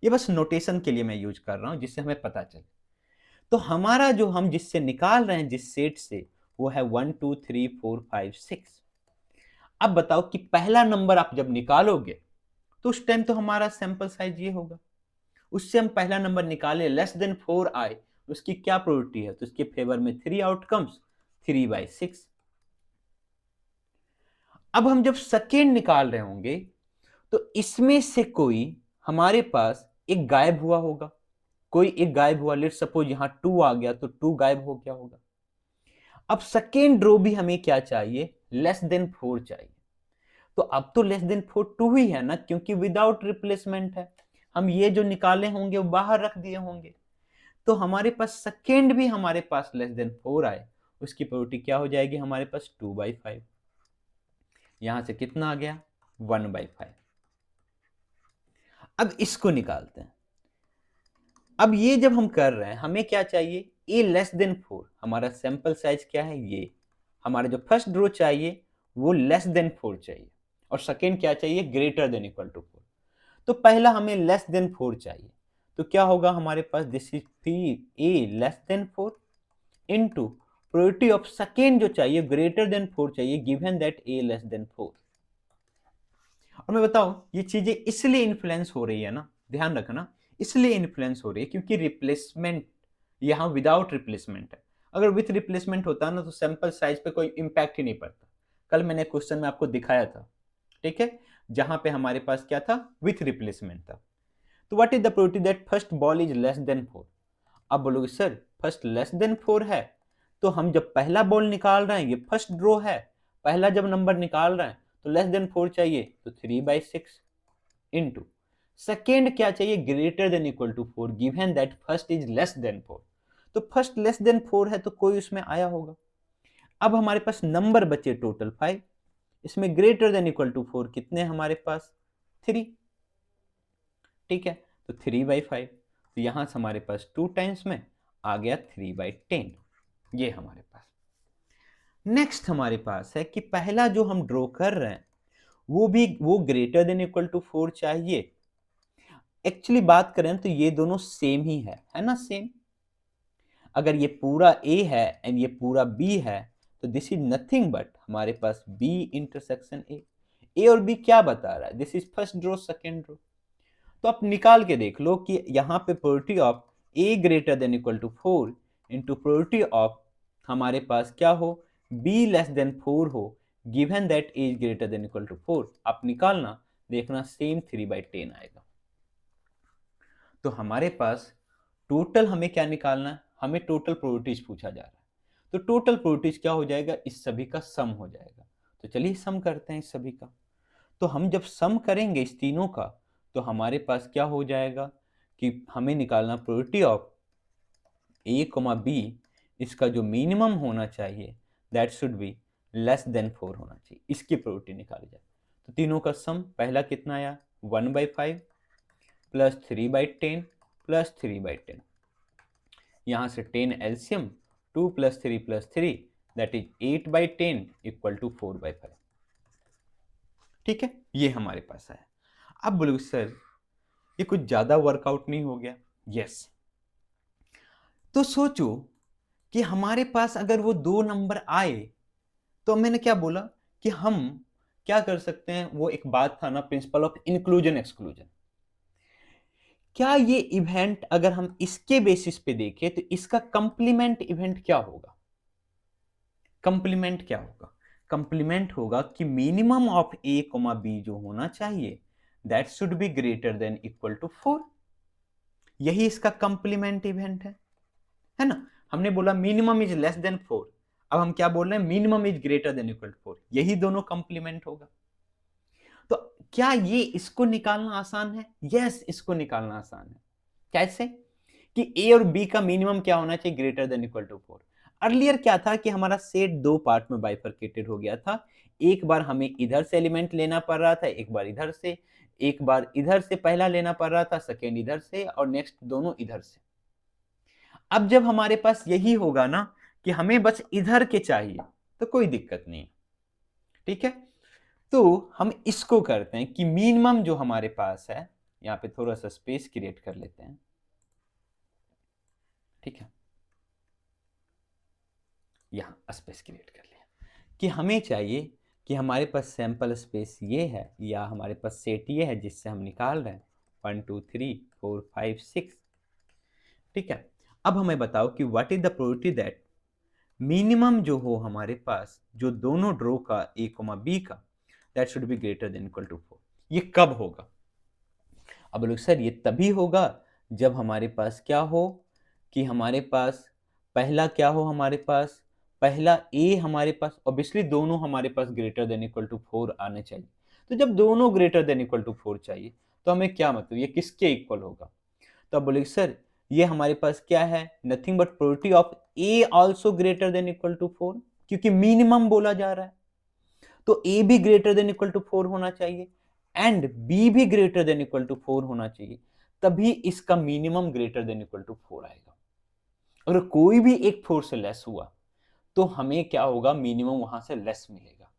ये बस नोटेशन के लिए मैं यूज कर रहा हूं जिससे हमें पता चले। तो हमारा जो हम जिससे निकाल रहे हैं जिस सेट से, वो है 1 2 3 4 5 6। अब बताओ कि पहला नंबर आप जब निकालोगे तो उस टाइम तो हमारा सैंपल साइज ये होगा, उससे हम पहला नंबर निकाले लेस देन 4 आए, उसकी क्या प्रोबेबिलिटी है, तो उसके फेवर में 3 आउटकम्स, 3/6। अब हम जब सेकेंड निकाल रहे होंगे तो इसमें से कोई हमारे पास एक गायब हुआ होगा, कोई एक गायब हुआ, लेट्स सपोज यहां 2 आ गया तो 2 गायब हो गया होगा। अब सेकेंड रो भी हमें क्या चाहिए, लेस देन 4 चाहिए। तो अब तो लेस देन 4 2 ही है ना, क्योंकि विदाउट रिप्लेसमेंट है, हम ये जो निकाले होंगे वो बाहर रख दिए होंगे। तो हमारे पास सेकेंड भी हमारे पास लेस देन 4 आए, उसकी प्रोबेबिलिटी क्या हो जाएगी, हमारे पास 2/5। यहां से कितना आ गया, 1/5। अब इसको निकालते हैं। अब ये जब हम कर रहे हैं हमें क्या चाहिए, ए लेस देन 4, हमारा सैंपल साइज क्या है, ये हमारा जो फर्स्ट रो चाहिए वो लेस देन 4 चाहिए और सेकेंड क्या चाहिए, ग्रेटर देन इक्वल टू 4। तो पहला हमें लेस देन 4 चाहिए, तो क्या होगा हमारे पास, this is A less than 4 into probability of second जो चाहिए ग्रेटर देन 4 चाहिए, given that A less than 4। और मैं बताऊं ये चीजें इसलिए इन्फ्लुएंस हो रही है ना, ध्यान रखना, इसलिए इन्फ्लुएंस हो रही है क्योंकि रिप्लेसमेंट यहाँ विदाउट रिप्लेसमेंट है। अगर विथ रिप्लेसमेंट होता ना तो सैंपल साइज पे कोई इंपैक्ट ही नहीं पड़ता। कल मैंने क्वेश्चन में आपको दिखाया था, ठीक है, जहां पे हमारे पास क्या था, विथ रिप्लेसमेंट था। तो what is the probability that first ball is less than 4। आप बोलोगे सर फर्स्ट लेस देन 4 है, तो हम जब पहला बॉल निकाल रहे हैं, ये फर्स्ट ड्रॉ है, पहला जब नंबर निकाल रहे हैं तो लेस देन 4 चाहिए, तो 3/6 इनटू सेकेंड क्या चाहिए, greater than equal to 4, given that first is less than 4। तो फर्स्ट लेस देन 4 है तो कोई उसमें आया होगा। अब हमारे पास नंबर बचे टोटल 5, इसमें ग्रेटर देन इक्वल टू 4 कितने हमारे पास, 3, ठीक है, तो 3/5, तो यहां से हमारे पास 2 टाइम्स में आ गया 3/10, ये हमारे पास। नेक्स्ट हमारे पास है कि पहला जो हम ड्रॉ कर रहे हैं वो ग्रेटर देन इक्वल टू 4 चाहिए। एक्चुअली बात करें तो ये दोनों सेम ही है ना, सेम। अगर ये पूरा A है एंड ये पूरा B है तो दिस इज नथिंग बट हमारे पास B इंटरसेक्शन A और B क्या बता रहा है, this is first draw second draw. तो आप निकाल के देख लो कि यहाँ पे probability of A greater than equal to 4 into probability of हमारे पास क्या हो, B लेस देन 4 हो, given that A is greater than equal to 4, आप निकालना, देखना सेम 3/10 आएगा। तो हमारे पास टोटल हमें क्या निकालना है, हमें टोटल प्रोबेबिलिटीज पूछा जा रहा है। तो टोटल प्रोबेबिलिटीज क्या हो जाएगा, इस सभी का सम हो जाएगा। तो चलिए सम करते हैं इस सभी का। तो हम जब सम करेंगे इस तीनों का तो हमारे पास क्या हो जाएगा कि हमें निकालना प्रोबेबिलिटी ऑफ A, B, इसका जो मिनिमम होना चाहिए that should be less than 4 होना चाहिए, इसकी प्रोबेबिलिटी निकाली जाए। तो तीनों का सम पहला कितना आया, 1/5 प्लस 3/10 प्लस 3/10, यहां से 10 LCM, 2 plus 3 plus 3 that is 8/10 equal to 4/5, ठीक है, ये हमारे पास है। अब बोलो सर ये कुछ ज्यादा वर्कआउट नहीं हो गया, यस। तो सोचो कि हमारे पास अगर वो दो नंबर आए तो मैंने क्या बोला कि हम क्या कर सकते हैं, वो एक बात था ना, प्रिंसिपल ऑफ इंक्लूजन एक्सक्लूजन। क्या ये इवेंट अगर हम इसके बेसिस पे देखें तो इसका कंप्लीमेंट इवेंट क्या होगा, कंप्लीमेंट क्या होगा, कंप्लीमेंट होगा कि मिनिमम ऑफ A, B जो होना चाहिए that should be greater than equal to 4, यही इसका कंप्लीमेंट इवेंट है ना। हमने बोला मिनिमम इज लेस देन 4, अब हम क्या बोल रहे हैं, minimum is greater than equal to 4, यही दोनों कंप्लीमेंट होगा। तो क्या ये इसको निकालना आसान है, यस इसको निकालना आसान है। कैसे कि A और B का मिनिमम क्या होना चाहिए, greater than equal to 4। Earlier क्या था कि हमारा सेट दो पार्ट में बाइफरकेटेड हो गया था, एक बार हमें इधर से एलिमेंट लेना पड़ रहा था, एक बार इधर से, एक बार इधर से पहला लेना पड़ रहा था, सेकेंड इधर से, और नेक्स्ट दोनों इधर से। अब जब हमारे पास यही होगा ना कि हमें बस इधर के चाहिए तो कोई दिक्कत नहीं, ठीक है। तो हम इसको करते हैं कि मिनिमम जो हमारे पास है, यहां पे थोड़ा सा स्पेस क्रिएट कर लेते हैं, ठीक है, यहां स्पेस क्रिएट कर लिया कि हमें चाहिए कि हमारे पास सैंपल स्पेस ये है या हमारे पास सेट ये है जिससे हम निकाल रहे हैं 1 2 3 4 5 6, ठीक है। अब हमें बताओ कि what is the probability that minimum जो हो हमारे पास जो दोनों ड्रॉ का A, B का that should be greater than equal to 4, ये कब होगा। अब लोग सर ये तभी होगा जब हमारे पास क्या हो कि हमारे पास पहला क्या हो, हमारे पास पहला A हमारे पास, ऑब्वियसली दोनों हमारे पास ग्रेटर देन इक्वल टू 4 आने चाहिए। तो जब दोनों ग्रेटर देन इक्वल टू 4 चाहिए तो हमें क्या मतलब, ये किसके इक्वल होगा। तो अब बोले सर ये हमारे पास क्या है, nothing but probability of A also greater than equal to 4, क्योंकि मिनिमम बोला जा रहा है तो A भी ग्रेटर देन इक्वल टू 4 होना चाहिए एंड B भी ग्रेटर देन इक्वल टू 4 होना चाहिए, तभी इसका minimum greater than equal to 4 आएगा। अगर कोई भी एक 4 से लेस हुआ तो हमें क्या होगा, मिनिमम वहां से लेस मिलेगा।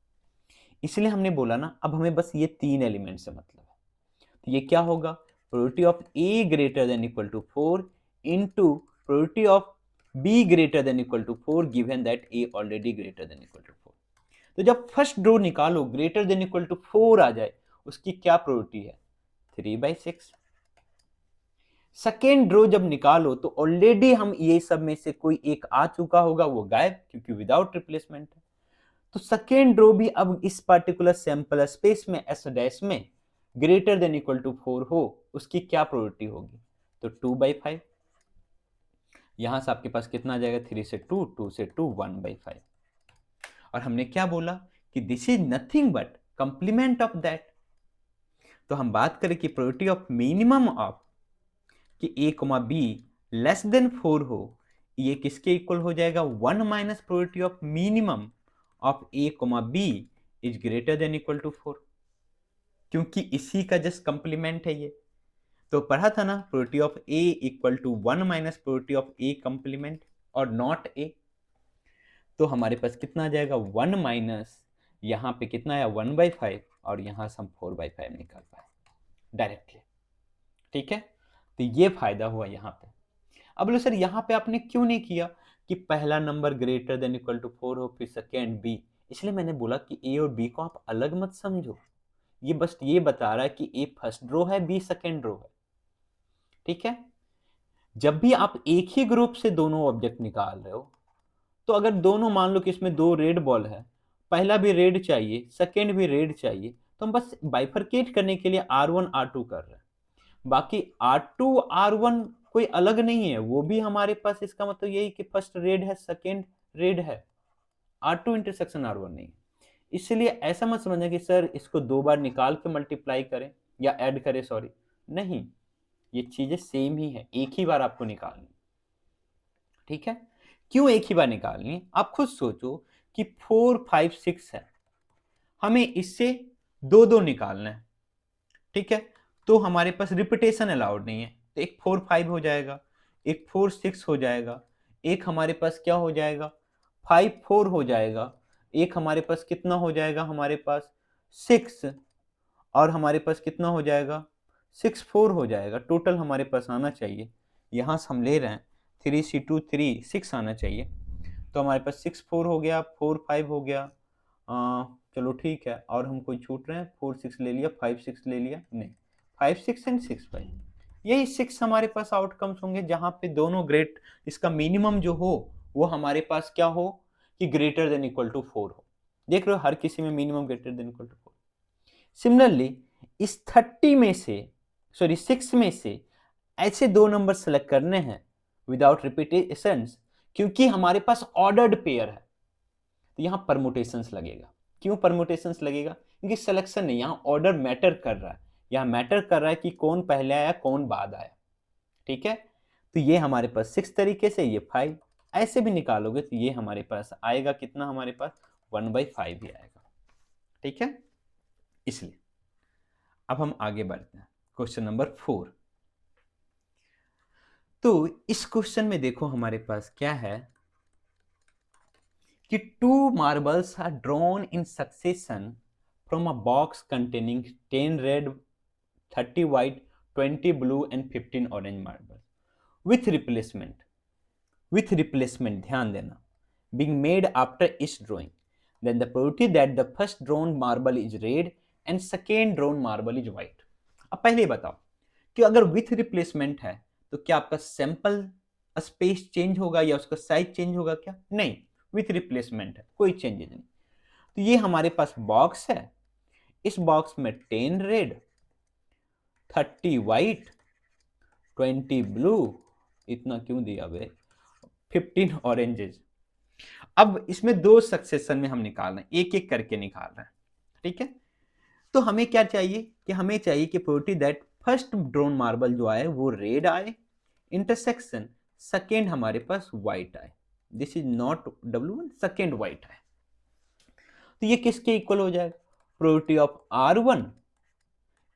इसलिए हमने बोला ना, अब हमें बस ये 3 एलिमेंट से मतलब है। तो ये क्या होगा, probability of A greater than equal to 4 into probability of B greater than equal to 4 given that A already greater than equal to 4। तो जब फर्स्ट रो निकालो ग्रेटर देन इक्वल टू 4 आ जाए, उसकी क्या प्रोबेबिलिटी है, 3/6। सेकेंड रो जब निकालो तो ऑलरेडी हम ये सब में से कोई एक आ चुका होगा, वो गायब, क्योंकि विदाउट रिप्लेसमेंट है। तो सेकेंड रो भी अब इस पार्टिकुलर सैंपल स्पेस में एस डैश में ग्रेटर देन इक्वल टू 4 हो, उसकी क्या प्रोबेबिलिटी होगी, तो 2/5। यहां से आपके पास कितना आ जाएगा, 3 से 2, 2 से 2, 1/5। और हमने क्या बोला कि this is nothing but complement of that. तो हम बात करें कि प्रोबेबिलिटी ऑफ मिनिमम ऑफ कि a, b लेस देन 4 हो, ये किसके इक्वल हो जाएगा, 1 minus probability of minimum of a, b is greater than equal to 4, क्योंकि इसी का जस्ट कंप्लीमेंट है ये। तो पढ़ा था ना, probability of a equal to 1 minus probability of a complement और नॉट a। तो हमारे पास कितना आ जाएगा, 1 माइनस यहाँ पे कितना है 1/5, और यहाँ से हम 4/5 निकाल पाए डायरेक्टली। ठीक है, तो ये फायदा हुआ यहाँ पे। अब बोलो सर यहाँ पे आपने क्यों नहीं किया कि पहला number greater than equal to 4 हो, फिर सेकेंड बी। इसलिए मैंने बोला कि ए और बी को आप अलग मत समझो, ये बस ये बता रहा है कि ए फर्स्ट रो है, बी सेकेंड रो है। ठीक है, जब भी आप एक ही ग्रुप से दोनों ऑब्जेक्ट निकाल रहे हो, तो अगर दोनों मान लो कि इसमें 2 रेड बॉल है, पहला भी रेड चाहिए, सेकेंड भी रेड चाहिए, तो हम बस बाइफरकेट करने के लिए R1 R2 कर रहे हैं। बाकी R2 R1 कोई अलग नहीं है, वो भी हमारे पास, इसका मतलब यही कि फर्स्ट रेड है, सेकेंड रेड है, R2 इंटरसेक्शन R1 नहीं। इसलिए ऐसा मत समझना कि सर इसको 2 बार निकाल के मल्टीप्लाई करें या ऐड करें, सॉरी, नहीं, ये चीजें सेम ही है, एक ही बार आपको निकालनी। ठीक है, क्यों एक ही बार निकालनी, आप खुद सोचो कि 4 5 6 है, हमें इससे 2 निकालना है। ठीक है, तो हमारे पास रिपीटेशन अलाउड नहीं है, तो एक 4 5 हो जाएगा, एक 4 6 हो जाएगा, एक हमारे पास क्या हो जाएगा 5 4 हो जाएगा, एक हमारे पास कितना हो जाएगा, हमारे पास 6, और हमारे पास कितना हो जाएगा 6 4 हो जाएगा। टोटल हमारे पास आना चाहिए, यहाँ से हम ले रहे हैं 3 3 6 आना चाहिए। तो हमारे पास 6 4 हो गया, 4 5 हो गया, चलो ठीक है, और हम कोई छूट रहे हैं, 4 6 ले लिया, 5 6 ले लिया, नहीं, 5 6 एंड 6 5, यही 6 हमारे पास आउटकम्स होंगे, जहां पे दोनों ग्रेट, इसका मिनिमम जो हो वो हमारे पास क्या हो कि ग्रेटर देन इक्वल टू 4 हो। देख रहे हो, हर किसी में minimum greater than equal to 4। Similarly इस 30 में से, सॉरी 6 में से ऐसे 2 नंबर सेलेक्ट करने हैं विदाउट रिपीटेशंस, क्योंकि हमारे पास ऑर्डर्ड पेयर है, तो यहां परमुटेशंस लगेगा। क्यों परमुटेशंस लगेगा, क्योंकि सिलेक्शन नहीं, यहां ऑर्डर मैटर कर रहा है, यहां मैटर कर रहा है कि कौन पहले आया कौन बाद आया। ठीक है, तो ये हमारे पास 6 तरीके से, ये 5 ऐसे भी निकालोगे तो ये हमारे पास आएगा कितना, हमारे पास 1/5 ही आएगा। ठीक है, इसलिए अब हम आगे बढ़ते हैं क्वेश्चन नंबर 4। तो इस क्वेश्चन में देखो हमारे पास क्या है कि 2 marbles are drawn in succession from a box containing 10 red, 30 white, 20 blue and 15 orange marbles with replacement, ध्यान देना, being made after each drawing, then the probability that the first drawn marble is red and second drawn marble is white। अब पहले बताओ कि अगर विथ रिप्लेसमेंट है तो क्या आपका सैंपल स्पेस चेंज होगा या उसका साइज चेंज होगा क्या, नहीं, विथ रिप्लेसमेंट है, कोई चेंजेस नहीं। तो ये हमारे पास बॉक्स है, इस बॉक्स में 10 रेड, 30 व्हाइट, 20 ब्लू, इतना क्यों दिया बे, 15 ऑरेंजेस। अब इसमें 2 सक्सेशन में हम निकाल रहे हैं, एक एक करके निकाल रहे हैं। ठीक है, तो हमें क्या चाहिए कि हमें चाहिए कि probability that first drone marble जो आए वो रेड आए, इंटरसेक्शन सेकेंड हमारे पास व्हाइट आए, this is not W1, second white आए, तो ये किसके इक्वल हो जाएगा, probability of R1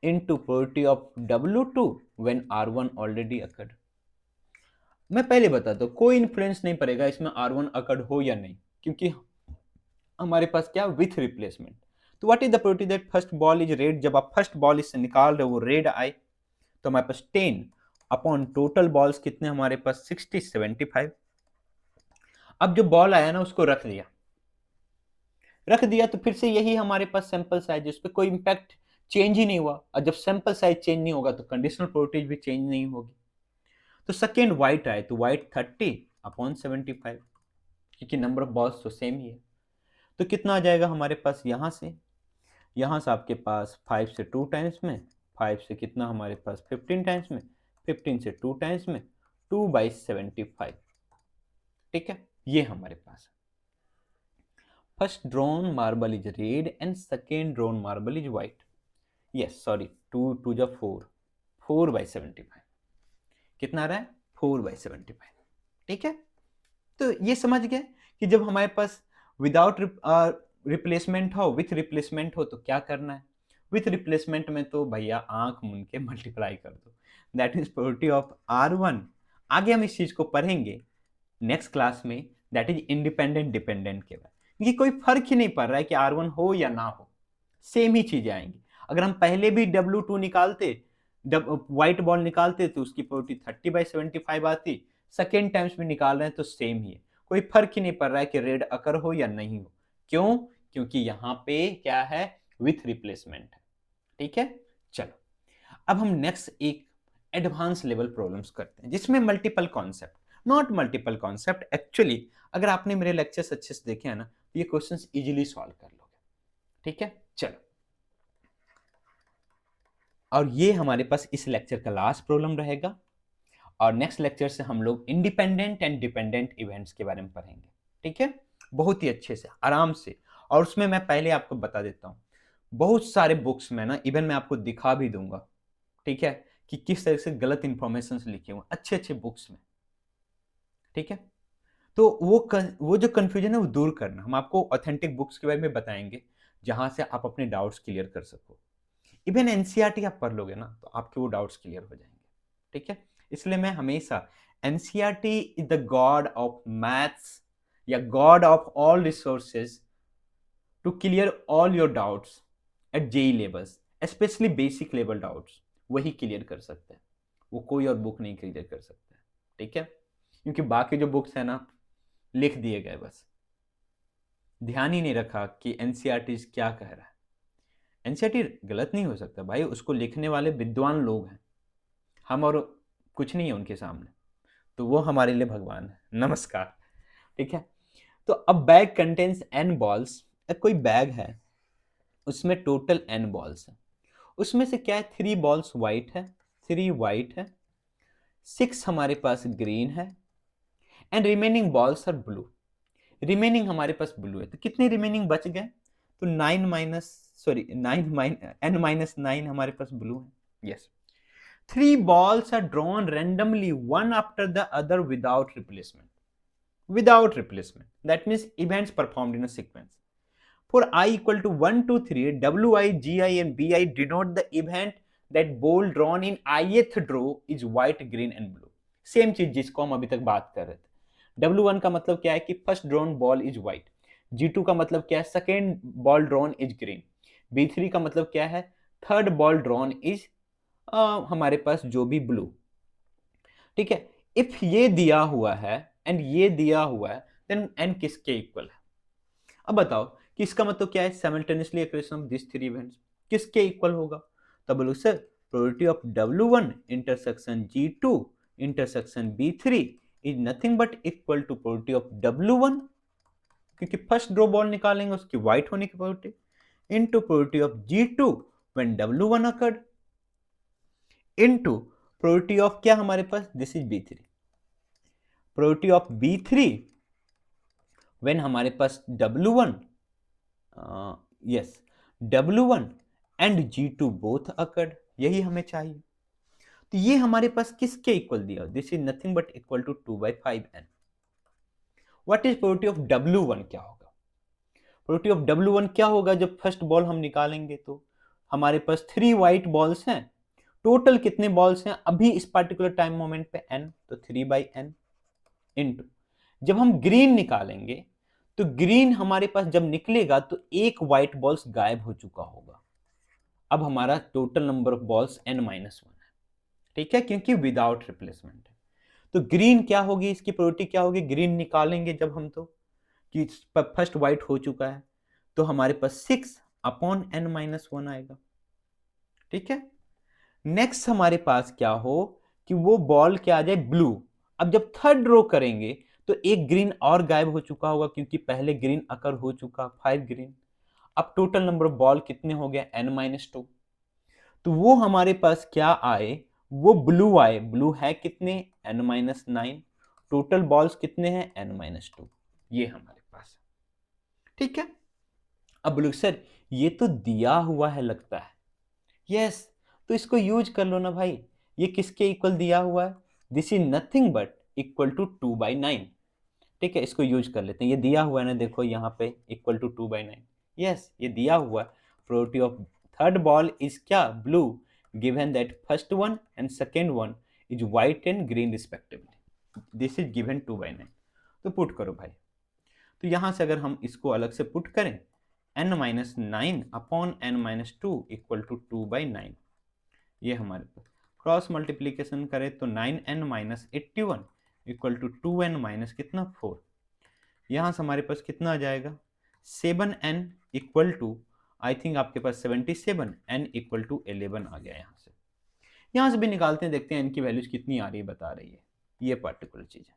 into probability of W2 when R1 already occurred. मैं पहले बताता हूं, कोई इन्फ्लुएंस नहीं पड़ेगा इसमें R1 अकर्ड हो या नहीं, क्योंकि हमारे पास क्या विथ रिप्लेसमेंट। तो what is the probability that first ball is red, जब आप फर्स्ट बॉल इससे निकाल रहे हो वो रेड आए, तो हमारे पास 10 अपॉन टोटल बॉल्स कितने हमारे पास 60 75। अब जो बॉल आया ना उसको रख दिया तो फिर से यही हमारे पास सैंपल साइज, उस पर कोई इंपैक्ट चेंज ही नहीं हुआ, और जब सैंपल साइज चेंज नहीं होगा तो कंडीशनल प्रोबेबिलिटी भी चेंज नहीं होगी। तो सेकेंड व्हाइट आए तो व्हाइट 30 अपॉन 75, क्योंकि नंबर ऑफ बॉल्स तो सेम ही है। तो कितना आ जाएगा हमारे पास, यहाँ से आपके पास 5 से 2 टाइम्स में, 5 से कितना हमारे पास 15 टाइम्स में, 15 से 2 टाइम्स में 2/75। ठीक है, ये हमारे पास first drawn marble is red and second drawn marble is white. Yes sorry, 2 2 जा 4, 4/75 कितना आ रहा है 4/75। ठीक है, तो ये समझ गए कि जब हमारे पास विदाउट रिप्लेसमेंट हो, विथ रिप्लेसमेंट हो तो क्या करना है। विथ रिप्लेसमेंट में तो भैया आंख मूंद के मल्टीप्लाई कर दो, that is probability of R1। आगे हम इस चीज को पढ़ेंगे नेक्स्ट क्लास में, दैट इज इंडिपेंडेंट डिपेंडेंट के बाद, क्योंकि कोई फर्क ही नहीं पड़ रहा है कि R1 हो या ना हो, सेम ही चीजें आएंगी। अगर हम पहले भी W2 निकालते, व्हाइट बॉल निकालते तो उसकी प्रोबेबिलिटी 30/75 आती, सेकेंड टाइम्स में निकाल रहे हैं तो सेम ही है, कोई फर्क ही नहीं पड़ रहा है कि रेड अकर हो या नहीं हो। क्यों? क्योंकि यहाँ पे क्या है, विथ रिप्लेसमेंट है। ठीक है, चलो अब हम नेक्स्ट एक एडवांस लेवल प्रॉब्लम्स करते हैं जिसमें multiple concept, not multiple concept actually, अगर आपने मेरे लेक्चर्स अच्छे से देखे हैं ना तो ये क्वेश्चंस इजीली सॉल्व कर लोगे। ठीक है, चलो, और ये हमारे पास इस लेक्चर का लास्ट प्रॉब्लम रहेगा, और नेक्स्ट लेक्चर से हम लोग इंडिपेंडेंट एंड डिपेंडेंट इवेंट्स के बारे में पढ़ेंगे। ठीक है, बहुत ही अच्छे से आराम से, और उसमें मैं पहले आपको बता देता हूँ बहुत सारे बुक्स में ना, इवन मैं आपको दिखा भी दूंगा, ठीक है, कि किस तरह से गलत इंफॉर्मेशन लिखे हुए अच्छे अच्छे बुक्स में। ठीक है, तो वो जो कंफ्यूजन है वो दूर करना, हम आपको ऑथेंटिक बुक्स के बारे में बताएंगे जहां से आप अपने डाउट्स क्लियर कर सको। इवन एनसीईआरटी आप पढ़ लोगे ना तो आपके वो डाउट्स क्लियर हो जाएंगे। ठीक है, इसलिए मैं हमेशा, NCERT is the god of maths या god of all resources to clear all your doubts at JEE levels, specially basic level doubts वही क्लियर कर सकते हैं, वो कोई और बुक नहीं क्लियर कर सकता है। ठीक है, क्योंकि बाकी जो बुक्स है ना लिख दिए गए, बस ध्यान ही नहीं रखा कि एनसीईआरटी क्या कह रहा है। एनसीईआरटी गलत नहीं हो सकता भाई, उसको लिखने वाले विद्वान लोग हैं, हम और कुछ नहीं है उनके सामने, तो वो हमारे लिए भगवान है। नमस्कार। ठीक है, तो अब बैग कंटेन्स n बॉल्स, कोई बैग है उसमें टोटल n बॉल्स है, उसमें से क्या है 3 बॉल्स वाइट है, 3 वाइट है, 6 हमारे पास ग्रीन है, and remaining balls are blue. Remaining हमारे पास ब्लू है, तो कितने रिमेनिंग बच गए, तो 9 हमारे पास ब्लू है। Yes, 3 balls are drawn randomly one after the other without replacement. Without replacement. That means events performed in a sequence. For I equal to 1, 2, 3, Wi, Gi and Bi denote the event that ball drawn in ith draw is white, green and blue. Same चीज जिसको हम अभी तक बात कर रहे थे। W1 का मतलब क्या है कि first drawn ball is white, G2 का मतलब क्या है second ball drawn is green, B3 का मतलब क्या है थर्ड बॉल ड्रॉन इज हमारे पास जो भी ब्लू। ठीक है, इफ ये दिया हुआ है एंड ये दिया हुआ है देन एन किसके इक्वल है। अब बताओ कि इसका मतलब क्या है, simultaneously operation of this 3 events किसके इक्वल होगा। तब बोलो sir probability of W1 intersection G2 intersection B3 is nothing but equal to probability of W1, क्योंकि फर्स्ट ड्रॉ बॉल निकालेंगे उसकी व्हाइट होने की probability, into probability of G2 when W1 occurred, into probability of क्या हमारे पास, this is B3, probability of B3 when हमारे पास W1 yes W1 and G2 both occurred, यही हमें चाहिए। तो ये हमारे पास किसके इक्वल दिया, this is nothing but equal to 2/5n। What is probability of W1 क्या होगा, प्रोबेबिलिटी ऑफ W1 क्या होगा जब फर्स्ट बॉल हम निकालेंगे, तो हमारे पास 3 व्हाइट बॉल्स हैं, टोटल कितने बॉल्स हैं अभी इस पार्टिकुलर टाइम मोमेंट पे n, तो 3/n, इनटू जब हम ग्रीन निकालेंगे तो ग्रीन हमारे पास जब निकलेगा तो एक व्हाइट बॉल्स गायब हो चुका होगा। अब हमारा total number of balls n-1 है, ठीक है, क्योंकि विदाउट रिप्लेसमेंट है। तो ग्रीन क्या होगी, इसकी प्रोबेबिलिटी क्या होगी, ग्रीन निकालेंगे जब हम, तो कि फर्स्ट व्हाइट हो चुका है, तो हमारे पास 6/n-1 आएगा, ठीक है। नेक्स्ट हमारे पास क्या हो कि वो बॉल क्या आ जाए, ब्लू। अब जब थर्ड रो करेंगे तो एक ग्रीन और गायब हो चुका होगा, क्योंकि पहले ग्रीन अकर हो चुका, 5 ग्रीन। अब टोटल नंबर ऑफ बॉल कितने हो गए, n-2। तो वो हमारे पास क्या आए, वो ब्लू आए। ब्लू है कितने, n-9। टोटल बॉल्स कितने हैं, n-2। ये हमारे पास, ठीक है। अब बोलो सर ये तो दिया हुआ है लगता है। यस, तो इसको यूज कर लो ना भाई। ये किसके इक्वल दिया हुआ है, this is nothing but equal to 2/9, ठीक है। इसको यूज कर लेते हैं, ये दिया हुआ है ना, देखो यहाँ पे इक्वल टू 2/9। यस, ये दिया हुआ है। Probability of third ball is क्या, blue, given that first one and second one is white and green respectively, this is given 2/9। तो पुट करो भाई। तो यहां से अगर हम इसको अलग से पुट करें, n-9/n-2 इक्वल टू 2/9, ये हमारे पास क्रॉस मल्टीप्लीकेशन करें तो 9n-81 equal to 2n minus कितना, 4। यहां से हमारे पास कितना आ जाएगा, 7n equal to, I think आपके पास 77, n इक्वल टू 11 आ गया। यहां से भी निकालते हैं, देखते हैं n की वैल्यूज कितनी आ रही है, बता रही है ये पर्टिकुलर चीज है।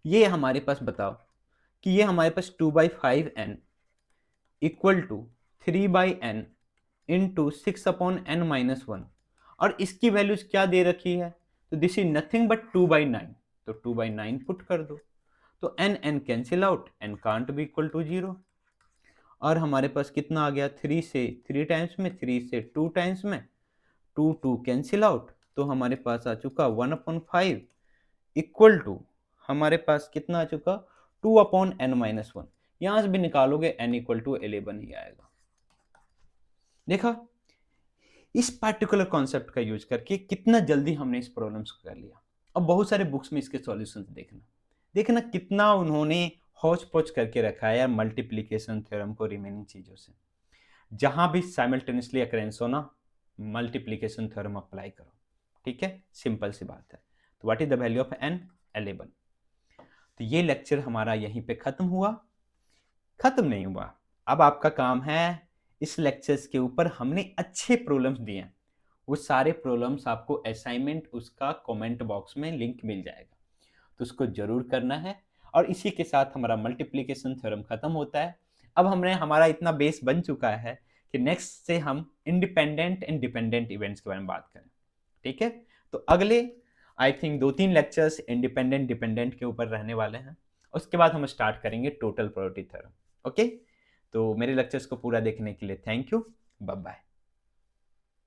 ये हमारे पास बताओ कि ये हमारे पास 2/5n equal to 3/n into 6/n-1, और इसकी वैल्यूज क्या दे रखी है, तो दिस इज नथिंग बट 2/9। तो 2/9 पुट कर दो, तो n cancel out, n can't be equal to 0। और हमारे पास कितना आ गया, 3 से 3 टाइम्स में, 3 से 2 टाइम्स में, 2 कैंसिल आउट, तो हमारे पास आ चुका 1/5 इक्वल टू, हमारे पास कितना आ चुका, 2/n-1। यहां से भी निकालोगे n इक्वल टू 11 ही आएगा। देखा, इस पार्टिकुलर कॉन्सेप्ट का यूज करके कितना जल्दी हमने इस प्रॉब्लम्स को कर लिया। अब बहुत सारे बुक्स में इसके सॉल्यूशंस देखना, देखना कितना उन्होंने हौच पौच करके रखा है यार मल्टीप्लिकेशन थ्योरम को रिमेनिंग चीजों से। जहां भी साइमल्टेनियसली अकरेंस हो ना, मल्टीप्लिकेशन थ्योरम अप्लाई करो, ठीक है, सिंपल सी बात है। तो what is the value of n, 11। तो ये लेक्चर हमारा यहीं पे खत्म हुआ। खत्म नहीं हुआ, अब आपका काम है, इस लेक्चर्स के ऊपर हमने अच्छे प्रॉब्लम्स दिए हैं, वो सारे प्रॉब्लम्स आपको असाइनमेंट उसका कमेंट बॉक्स में लिंक मिल जाएगा, तो उसको जरूर करना है। और इसी के साथ हमारा मल्टीप्लिकेशन थ्योरम खत्म होता है। अब हमने, हमारा इतना बेस बन चुका है कि नेक्स्ट से हम इंडिपेंडेंट एंड डिपेंडेंट इवेंट्स के बारे में बात करें, ठीक है। तो अगले I think 2-3 lectures independent dependent के ऊपर रहने वाले हैं, उसके बाद हम स्टार्ट करेंगे टोटल प्रोबेबिलिटी थ्योरम। ओके, तो मेरे लेक्चर्स को पूरा देखने के लिए थैंक यू, बाय बाय।